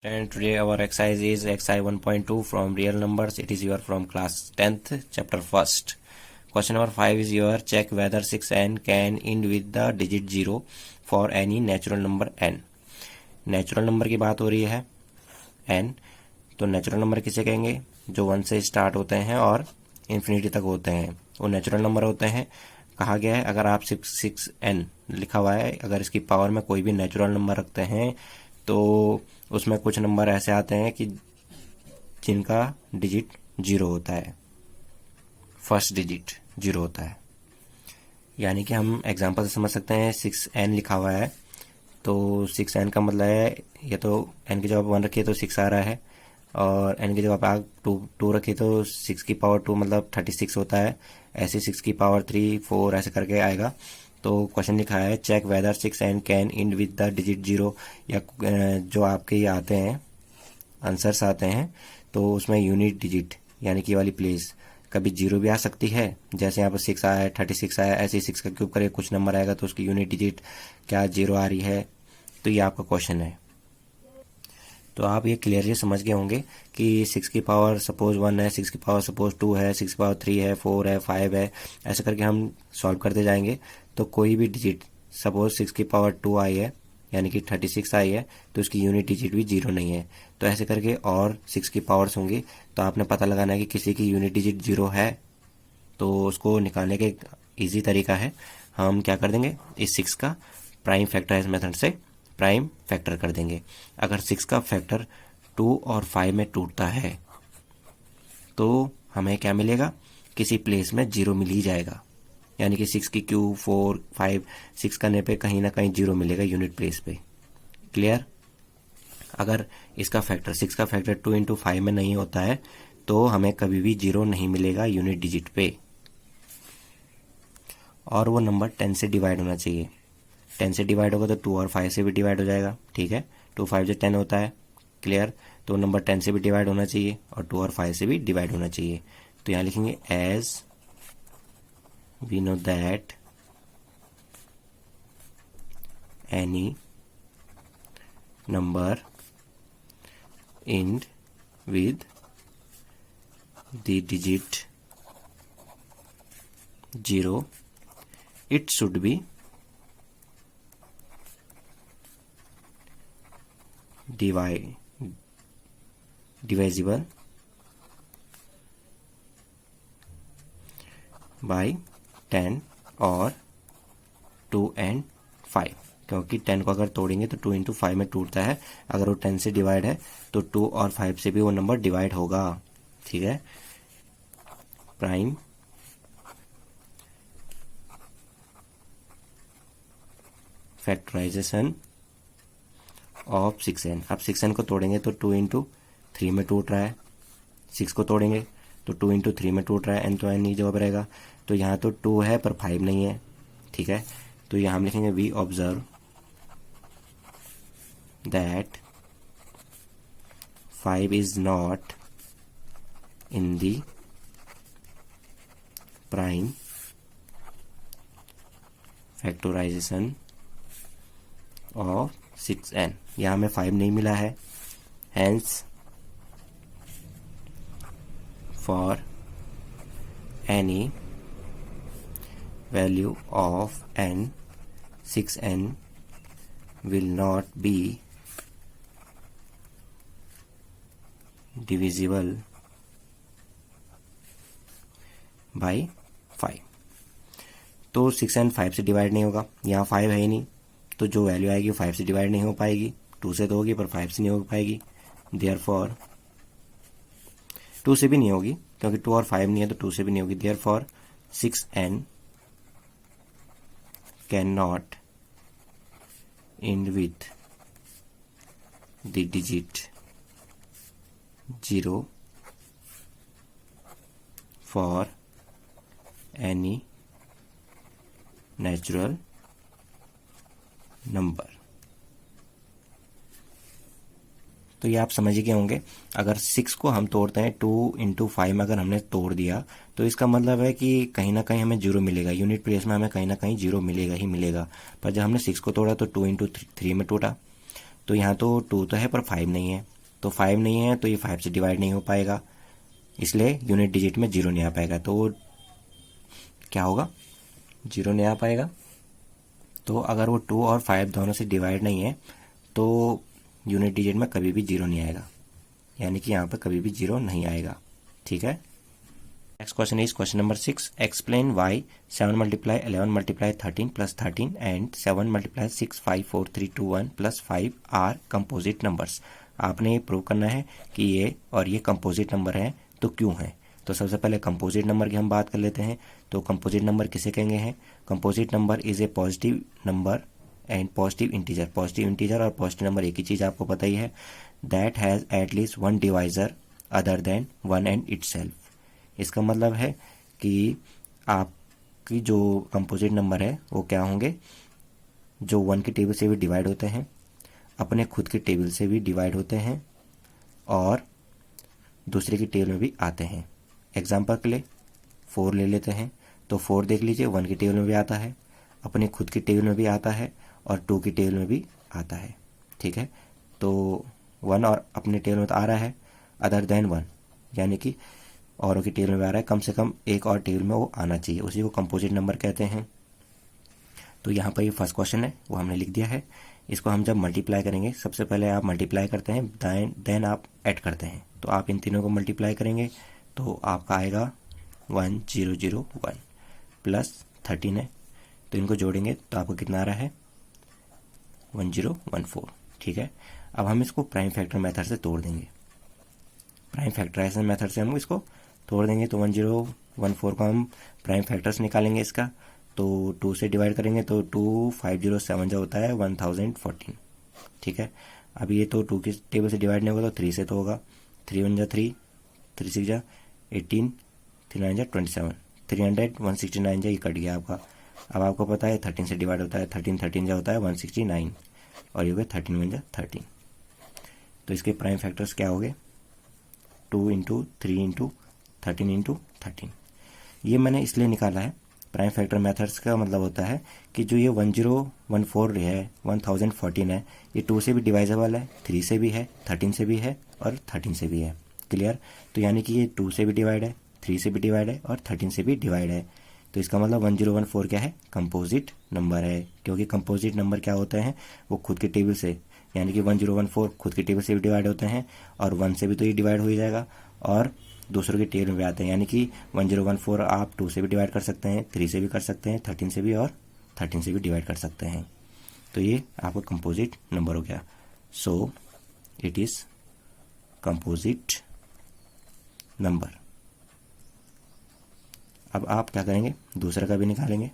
And today our exercise is exercise 1.2 from real numbers. It is your from class 10th chapter 1st. Question number 5 is your check whether 6n can end with the digit 0 for any natural number n. Natural number की बात हो रही है n, तो natural number किसे कहेंगे? जो 1 से स्टार्ट होते हैं और इन्फिनिटी तक होते हैं वो नेचुरल नंबर होते हैं। कहा गया है अगर आप 6n लिखा हुआ है, अगर इसकी पावर में कोई भी नेचुरल नंबर रखते हैं तो उसमें कुछ नंबर ऐसे आते हैं कि जिनका डिजिट 0 होता है, फर्स्ट डिजिट 0 होता है। यानी कि हम एग्जांपल से समझ सकते हैं 6n लिखा हुआ है तो 6n का मतलब है ये तो n की जगह 1 रखिए तो 6 आ रहा है, और n की जगह आप 2 रखिए तो 6 की पावर 2 मतलब 36 होता है। ऐसे 6 की पावर 3, 4 ऐसे करके आएगा। तो क्वेश्चन लिखा है check whether 6n can end with the digit 0, या जो आपके ये आते हैं आंसर्स आते हैं तो उसमें यूनिट डिजिट यानी कि वाली प्लेस कभी 0 भी आ सकती है। जैसे यहाँ पर 6 आया है, 36 आया, ऐसे 6 का क्यूब करके कुछ नंबर आएगा तो उसकी यूनिट डिजिट क्या 0 आ रही है। तो ये आपका क्वेश्चन है। तो आप ये क्लियरली समझ गए होंगे कि 6 की पावर सपोज 1 है, 6 की पावर सपोज 2 है, 6 की पावर 3 है, 4 है, 5 है, ऐसे करके हम सॉल्व करते जाएंगे। तो कोई भी डिजिट सपोज 6 की पावर 2 आई है यानी कि 36 आई है तो उसकी यूनिट डिजिट भी 0 नहीं है। तो ऐसे करके और 6 की पावर्स होंगी तो आपने पता लगाना है कि किसी की यूनिट डिजिट 0 है। तो उसको निकालने का एक ईजी तरीका है, हम क्या कर देंगे, इस 6 का प्राइम फैक्टराइज मेथड से प्राइम फैक्टर कर देंगे। अगर 6 का फैक्टर 2 और 5 में टूटता है तो हमें क्या मिलेगा, किसी प्लेस में 0 मिल ही जाएगा। यानी कि 6 की क्यूब 4, 5 6 करने पे कहीं ना कहीं 0 मिलेगा यूनिट प्लेस पे। क्लियर? अगर इसका फैक्टर 6 का फैक्टर 2 इंटू 5 में नहीं होता है तो हमें कभी भी 0 नहीं मिलेगा यूनिट डिजिट पे, और वो नंबर 10 से डिवाइड होना चाहिए। 10 से डिवाइड होगा तो 2 और 5 से भी डिवाइड हो जाएगा। ठीक है, 2 5 से 10 होता है। क्लियर? तो नंबर 10 से भी डिवाइड होना चाहिए और 2 और 5 से भी डिवाइड होना चाहिए। तो यहाँ लिखेंगे as we know that any number end with the digit 0, it should be divisible by 10 और 2 and 5, क्योंकि 10 को अगर तोड़ेंगे तो 2 इंटू 5 में टूटता है। अगर वो 10 से डिवाइड है तो 2 और 5 से भी वो नंबर डिवाइड होगा। ठीक है, प्राइम फैक्टराइजेशन ऑफ 6n। अब 6n को तोड़ेंगे तो 2 इंटू 3 में टूट रहा है, 6 को तोड़ेंगे तो 2 इंटू 3 में टूट रहा है, n तो n ही जवाब रहेगा। तो यहाँ तो 2 है पर 5 नहीं है। ठीक है, तो यहाँ हम लिखेंगे we observe that 5 is not in the prime factorization of 6n। यहाँ हमें 5 नहीं मिला है, hence for any value of n 6n will not be divisible by 5। तो 6n 5 से डिवाइड नहीं होगा, यहाँ 5 है ही नहीं तो जो वैल्यू आएगी 5 से डिवाइड नहीं हो पाएगी। 2 से तो होगी पर 5 से नहीं हो पाएगी, देयरफॉर 2 से भी नहीं होगी क्योंकि 2 और 5 नहीं है तो 2 से भी नहीं होगी। Therefore 6n cannot end with the digit 0 for any natural number। तो ये आप समझ ही गए होंगे। अगर 6 को हम तोड़ते हैं 2 इंटू 5 में अगर हमने तोड़ दिया तो इसका मतलब है कि कहीं ना कहीं हमें 0 मिलेगा, यूनिट प्लेस में हमें कहीं ना कहीं 0 मिलेगा ही मिलेगा। पर जब हमने 6 को तोड़ा तो 2 इंटू 3 में टूटा तो यहाँ तो 2 तो है पर 5 नहीं है, तो 5 नहीं है तो ये 5 से डिवाइड नहीं हो पाएगा, इसलिए यूनिट डिजिट में 0 नहीं आ पाएगा। तो वो क्या होगा, 0 नहीं आ पाएगा। तो अगर वो 2 और 5 दोनों से डिवाइड नहीं है तो यूनिट डिजिट में कभी भी 0 नहीं आएगा, यानी कि यहाँ पर कभी भी 0 नहीं आएगा। ठीक है। Next question is question number 6। Explain why 7 multiply 11 multiply 13 plus 13 and 7 multiply 6 5 4 3 2 1 plus 5 are composite numbers. आपने ये प्रूव करना है कि ये और ये कंपोजिट नंबर हैं, तो क्यों हैं। तो सबसे पहले कंपोजिट नंबर की हम बात कर लेते हैं। तो कंपोजिट नंबर किसे कहेंगे हैं, composite number is a positive number and positive integer. Positive integer और पॉजिटिव नंबर एक ही चीज आपको पता ही है, that has at least one divisor other than 1 and itself. इसका मतलब है कि आपकी जो कंपोजिट नंबर है वो क्या होंगे, जो 1 की टेबल से भी डिवाइड होते हैं, अपने खुद की टेबल से भी डिवाइड होते हैं और दूसरे की टेबल में भी आते हैं। एग्जाम्पल के लिए 4 ले लेते हैं, तो 4 देख लीजिए 1 की टेबल में भी आता है, अपने खुद की टेबल में भी आता है और 2 की टेबल में भी आता है। ठीक है। तो 1 और अपने टेबल में तो आ रहा है, अदर देन 1 यानी कि औरों की टेबल में आ रहा है, कम से कम एक और टेबल में वो आना चाहिए, उसी को कंपोजिट नंबर कहते हैं। तो यहाँ पर ये फर्स्ट क्वेश्चन है वो हमने लिख दिया है। इसको हम जब मल्टीप्लाई करेंगे, सबसे पहले आप मल्टीप्लाई करते हैं, देन आप ऐड करते हैं। तो आप इन तीनों को मल्टीप्लाई करेंगे तो आपका आएगा 1001 प्लस 13 है, तो इनको जोड़ेंगे तो आपको कितना आ रहा है 1014। ठीक है। अब हम इसको प्राइम फैक्टर मेथड से तोड़ देंगे, प्राइम फैक्टराइजेशन मेथड से हम इसको तोड़ देंगे। तो 1014 को हम प्राइम फैक्टर्स निकालेंगे इसका, तो 2 से डिवाइड करेंगे तो 2507 जो होता है 1014। ठीक है। अब ये तो 2 की टेबल से डिवाइड नहीं होगा तो 3 से तो होगा, 3 1 जा 3, 3 6 जा 18, 3 9 जा 27, 300 169 जा ये कट गया आपका। अब आपको पता है 13 से डिवाइड होता है, 13 जा होता है 169 और ये हो गया 13 1 जा 13। तो इसके प्राइम फैक्टर्स क्या हो गए, 2 इंटू 3 इंटू 13 इंटू 13। ये मैंने इसलिए निकाला है, प्राइम फैक्टर मेथड्स का मतलब होता है कि जो ये 1014 है 1014 है, ये 2 से भी डिवाइजेबल है, 3 से भी है, 13 से भी है और 13 से भी है। क्लियर। तो यानी कि ये 2 से भी डिवाइड है, 3 से भी डिवाइड है और 13 से भी डिवाइड है। तो इसका मतलब 1014 क्या है, कंपोजिट नंबर है, क्योंकि कंपोजिट नंबर क्या होते हैं, वो खुद की टेबल से, यानी कि 1014 खुद की टेबल से भी डिवाइड होते हैं और 1 से भी तो ये डिवाइड हो ही जाएगा और दूसरों की टेबल में भी आते हैं, यानी कि 1014 आप 2 से भी डिवाइड कर सकते हैं, 3 से भी कर सकते हैं, 13 से भी और 13 से भी डिवाइड कर सकते हैं। तो ये आपका कंपोजिट नंबर हो गया। सो इट इज कंपोजिट नंबर। अब आप क्या करेंगे, दूसरा का भी निकालेंगे।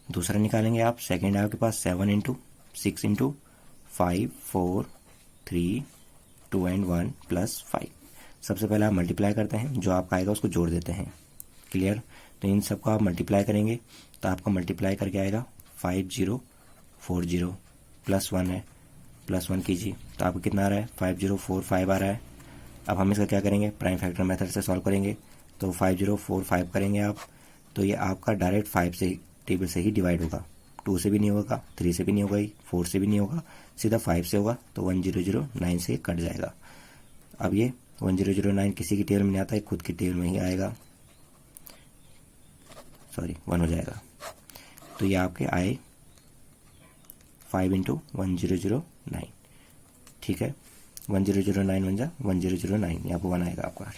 दूसरा निकालेंगे आप, सेकेंड है आपके पास 7 इंटू 6 इंटू 5 4 3 2 एंड 1 प्लस 5। सबसे पहले आप मल्टीप्लाई करते हैं, जो आपका आएगा उसको जोड़ देते हैं। क्लियर। तो इन सबको आप मल्टीप्लाई करेंगे तो आपका मल्टीप्लाई करके आएगा 5040 प्लस 1 है, प्लस 1 कीजिए तो आपको कितना आ रहा है 5045 आ रहा है। अब हम इसका क्या करेंगे, प्राइम फैक्टर मेथड से सॉल्व करेंगे। तो 5045 करेंगे आप, तो ये आपका डायरेक्ट 5 से टेबल से ही डिवाइड होगा, 2 से भी नहीं होगा, 3 से भी नहीं होगा, 4 से भी नहीं होगा, सीधा 5 से होगा। तो 1009 से कट जाएगा। अब ये 1009 किसी की टेबल में नहीं आता है, खुद की टेबल में ही आएगा, सॉरी 1 हो जाएगा। तो ये आपके आए 5 इंटू 1009। ठीक है। 1009 बन जा 1009, यहाँ पर 1 आएगा आपका।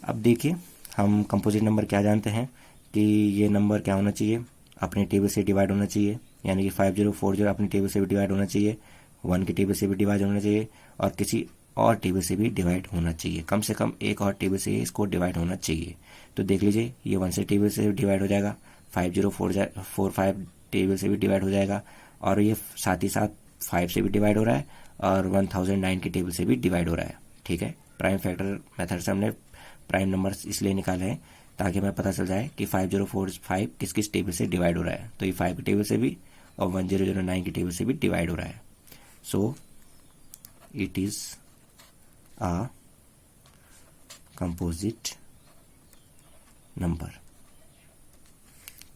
अब देखिए हम कंपोजिट नंबर क्या जानते हैं कि ये नंबर क्या होना चाहिए, अपने टेबल से डिवाइड होना चाहिए, यानी कि 5040 अपनी टेबल से भी डिवाइड होना चाहिए, 1 की टेबल से भी डिवाइड होना चाहिए और किसी और टेबल से भी डिवाइड होना चाहिए, कम से कम एक और टेबल से इसको डिवाइड होना चाहिए। तो देख लीजिए ये 1 से टेबल से डिवाइड हो जाएगा, 5045 टेबल से भी डिवाइड हो जाएगा और ये साथ ही साथ 5 से भी डिवाइड हो रहा है और 1009 की टेबल से भी डिवाइड हो रहा है। ठीक है। प्राइम फैक्टर मेथड से हमने प्राइम नंबर्स इसलिए निकाले हैं ताकि हमें पता चल जाए कि 5045 किस किस टेबल से डिवाइड हो रहा है। तो ये 5 की टेबल से भी और 1009 की टेबल से भी डिवाइड हो रहा है। So it is a composite number.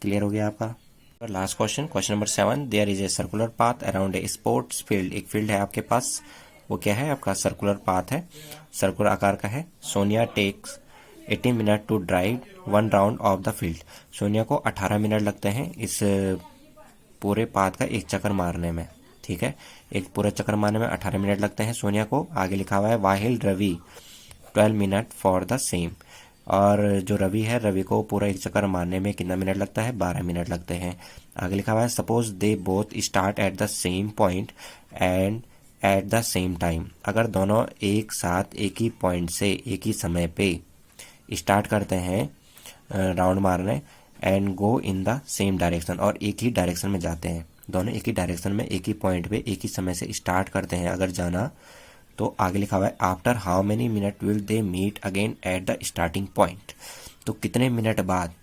Clear हो गया आपका। Last question, question number 7, there is a circular path around a sports field. एक फील्ड है आपके पास, वो क्या है आपका सर्कुलर पाथ है, सर्कुलर आकार का है। Sonia takes 18 minute to drive 1 round of the field. Sonia को 18 मिनट लगते हैं इस पूरे पाथ का एक चक्कर मारने में, ठीक है। एक पूरा चक्कर मारने में 18 मिनट लगते हैं सोनिया को। आगे लिखा हुआ है while Ravi 12 minute for the same. और जो रवि है, रवि को पूरा एक चक्कर मारने में कितना मिनट लगता है, 12 मिनट लगते हैं। आगे लिखा हुआ है suppose they both start at the same point and at the same time. अगर दोनों एक साथ एक ही पॉइंट से एक ही समय पे स्टार्ट करते हैं राउंड मारने, and go in the same direction, और एक ही डायरेक्शन में जाते हैं, दोनों एक ही डायरेक्शन में एक ही पॉइंट पे एक ही समय से स्टार्ट करते हैं अगर जाना, तो आगे लिखा हुआ है after how many minute will they meet again at the starting point. तो कितने मिनट बाद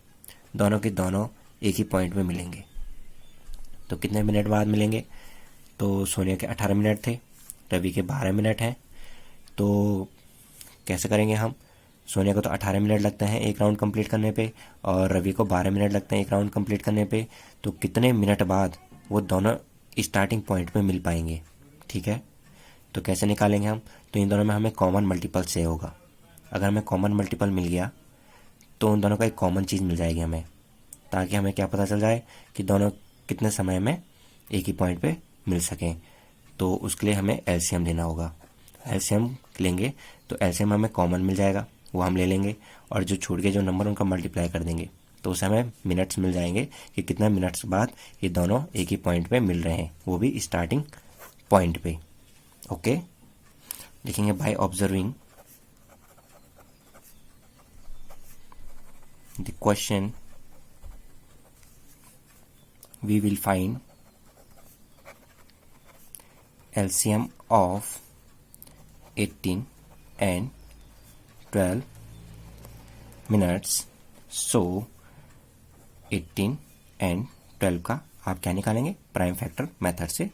दोनों के दोनों एक ही पॉइंट में मिलेंगे। तो कितने मिनट बाद मिलेंगे, तो सोनिया के 18 मिनट थे, रवि के 12 मिनट हैं। तो कैसे करेंगे हम, सोनिया को तो 18 मिनट लगते हैं एक राउंड कंप्लीट करने पे, और रवि को 12 मिनट लगते हैं एक राउंड कंप्लीट करने पे। तो कितने मिनट बाद वो दोनों स्टार्टिंग पॉइंट पे मिल पाएंगे, ठीक है। तो कैसे निकालेंगे हम, तो इन दोनों में हमें कॉमन मल्टीपल से होगा। अगर हमें कॉमन मल्टीपल मिल गया तो उन दोनों का एक कॉमन चीज़ मिल जाएगी हमें, ताकि हमें क्या पता चल जाए कि दोनों कितने समय में एक ही पॉइंट पे मिल सकें। तो उसके लिए हमें एलसीएम लेना होगा। एलसीएम लेंगे तो एलसीएम हमें कॉमन मिल जाएगा, वो हम ले लेंगे, और जो छूट के जो नंबर उनका मल्टीप्लाई कर देंगे, तो उसे हमें मिनट्स मिल जाएंगे कि कितने मिनट्स बाद ये दोनों एक ही पॉइंट पे मिल रहे हैं, वो भी स्टार्टिंग पॉइंट पे। ओके, लिखेंगे by observing the question we will find LCM of 18 and 12 minutes. So 18 and 12 का आप क्या निकालेंगे, प्राइम फैक्टर मेथड से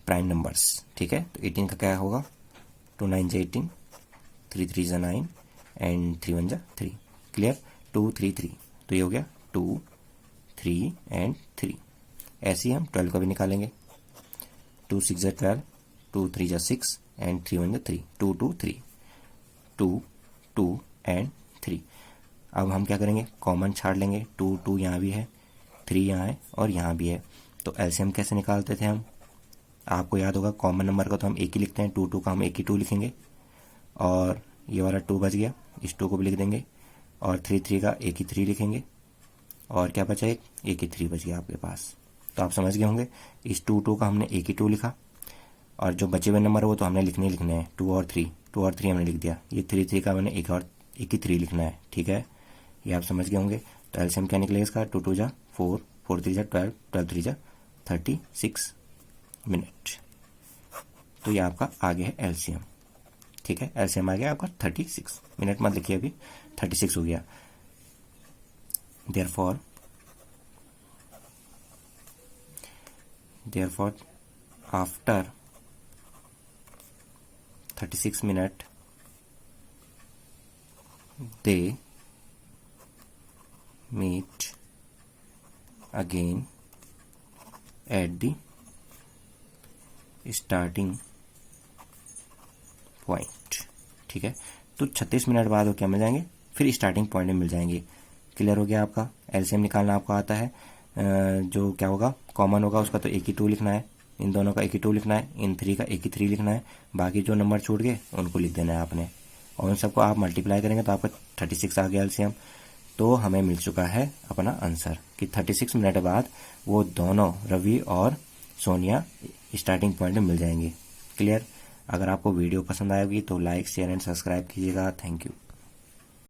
प्राइम नंबर्स, ठीक है। तो 18 का क्या होगा, 2 9 जा 18, 3 3 जा 9 एंड 3 1 जा 3, क्लियर। 2 3 3, तो ये हो गया 2 3 एंड 3। ऐसे ही हम 12 को भी निकालेंगे, 2 6 जा 12, 2 3 जा 6 एंड 3 1 जा 3, 2 2 3, 2 2 एंड 3। अब हम क्या करेंगे, कॉमन छाड़ लेंगे, 2 2 यहाँ भी है, 3 यहाँ है और यहाँ भी है। तो एलसीएम कैसे निकालते थे हम, आपको याद होगा, कॉमन नंबर का तो हम एक ही लिखते हैं, 2 2 का हम एक ही 2 लिखेंगे, और ये वाला 2 बच गया, इस 2 को भी लिख देंगे, और 3 3 का एक ही 3 लिखेंगे, और क्या बचा, एक ही 3 बच गया आपके पास। तो आप समझ गए होंगे, इस 2 2 का हमने एक ही 2 लिखा, और जो बचे हुए नंबर वो तो हमने लिखने हैं, 2 और 3 हमने लिख दिया। ये 3 3 का मैंने एक ही 3 लिखना है, ठीक है, ये आप समझ गए होंगे। तो एलसीएम क्या निकलेगा इसका, 2 2 जा 4, 4 3 जा 12, 12 3 जा 36 मिनट। तो ये आपका आ गया है एलसीएम, ठीक है। एलसीएम आ गया आपका 36 मिनट, मत लिखिए अभी, 36 हो गया। Therefore after 36 minute they meet again at the starting point, ठीक है। तो 36 मिनट बाद वो क्या मिल जाएंगे, फिर स्टार्टिंग पॉइंट में मिल जाएंगे। क्लियर हो गया आपका, एलसीएम निकालना आपको आता है। जो क्या होगा, कॉमन होगा उसका तो एक ही 2 लिखना है, इन दोनों का एक ही 2 लिखना है, इन 3 का एक ही 3 लिखना है, बाकी जो नंबर छूट गए उनको लिख देना है आपने, और उन सबको आप मल्टीप्लाई करेंगे तो आपका 36 आ गया एलसीएम। तो हमें मिल चुका है अपना आंसर कि 36 मिनट बाद वो दोनों रवि और सोनिया स्टार्टिंग पॉइंट में मिल जाएंगे। क्लियर। अगर आपको वीडियो पसंद आएगी तो लाइक शेयर एंड सब्सक्राइब कीजिएगा। Thank you.